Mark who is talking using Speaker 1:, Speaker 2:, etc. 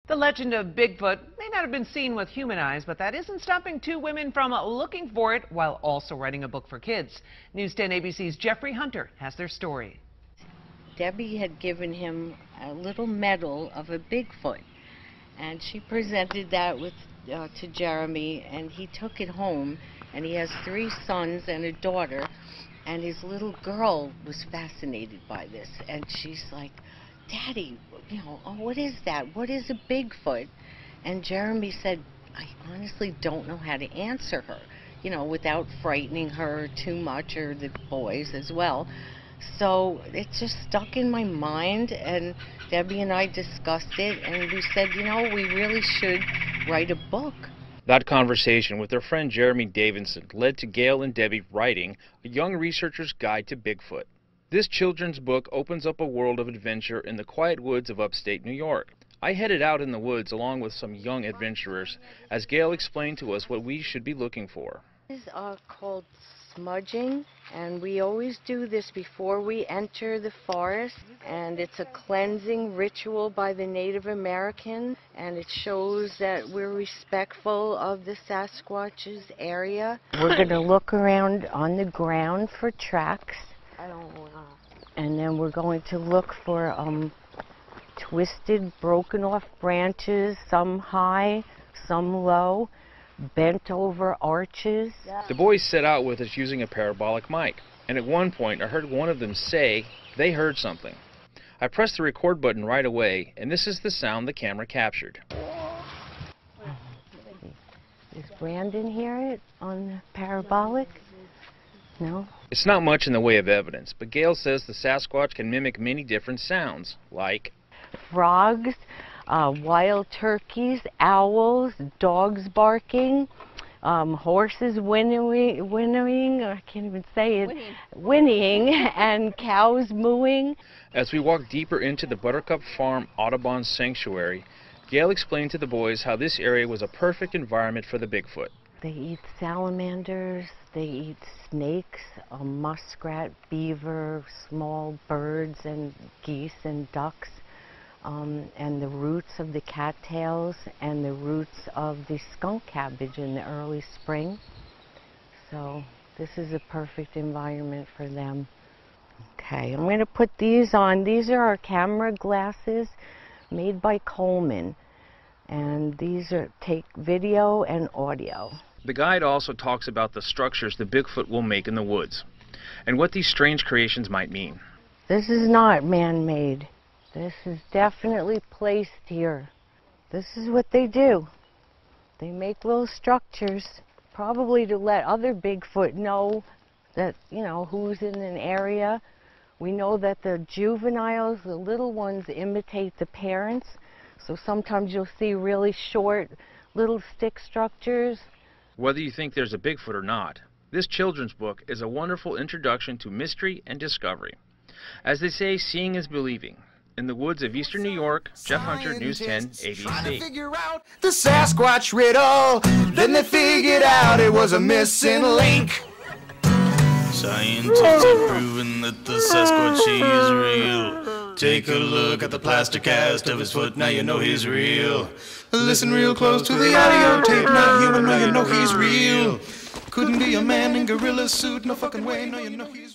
Speaker 1: The legend of Bigfoot may not have been seen with human eyes, but that isn't stopping two women from looking for it while also writing a book for kids. News 10 ABC's Jeffrey Hunter has their story.
Speaker 2: Debbie had given him a little medal of a Bigfoot, and she presented that to Jeremy, and he took it home, and he has 3 sons and a daughter, and his little girl was fascinated by this, and she's like, "Daddy, oh, what is that? What is a Bigfoot?" And Jeremy said, "I honestly don't know how to answer her, without frightening her too much, or the boys as well." So it just stuck in my mind, and Debbie and I discussed it, and we said, we really should write a book.
Speaker 3: That conversation with their friend Jeremy Davidson led to Gayle and Debbie writing A Young Researcher's Guide to Bigfoot. This children's book opens up a world of adventure in the quiet woods of upstate New York. I headed out in the woods along with some young adventurers as Gayle explained to us what we should be looking for.
Speaker 2: This is called smudging, and we always do this before we enter the forest, and it's a cleansing ritual by the Native Americans, and it shows that we're respectful of the Sasquatch's area. We're going to look around on the ground for tracks, and then we're going to look for twisted, broken off branches, some high, some low, bent over arches.
Speaker 3: The boys set out with us using a parabolic mic, and at one point I heard one of them say they heard something. I pressed the record button right away, and this is the sound the camera captured.
Speaker 2: Does Brandon hear it on the parabolic? No?
Speaker 3: It's not much in the way of evidence, but Gayle says the Sasquatch can mimic many different sounds, like
Speaker 2: frogs, wild turkeys, owls, dogs barking, horses whinnying, I can't even say it, whinnying, and cows mooing.
Speaker 3: As we walk deeper into the Buttercup Farm Audubon Sanctuary, Gayle explained to the boys how this area was a perfect environment for the Bigfoot.
Speaker 2: They eat salamanders, they eat snakes, muskrat, beaver, small birds, and geese and ducks. And the roots of the cattails and the roots of the skunk cabbage in the early spring. So this is a perfect environment for them. Okay, I'm going to put these on. These are our camera glasses made by Coleman, and these take video and audio.
Speaker 3: The guide also talks about the structures the Bigfoot will make in the woods and what these strange creations might mean.
Speaker 2: This is not man-made. This is definitely placed here. This is what they do. They make little structures, probably to let other Bigfoot know that, who's in an area. We know that the juveniles, the little ones, imitate the parents. So sometimes you'll see really short little stick structures.
Speaker 3: Whether you think there's a Bigfoot or not, this children's book is a wonderful introduction to mystery and discovery. As they say, seeing is believing. In the woods of eastern New York, Jeff Hunter, News 10, ABC.
Speaker 4: Trying to figure out the Sasquatch riddle. Then they figured out it was a missing link.
Speaker 5: Scientists have proven that the Sasquatch is real. Take a look at the plaster cast of his foot, now you know he's real. Listen real close to the audio tape, not human, now you know he's real. Couldn't be a man in gorilla suit, no fucking way, now you know he's real.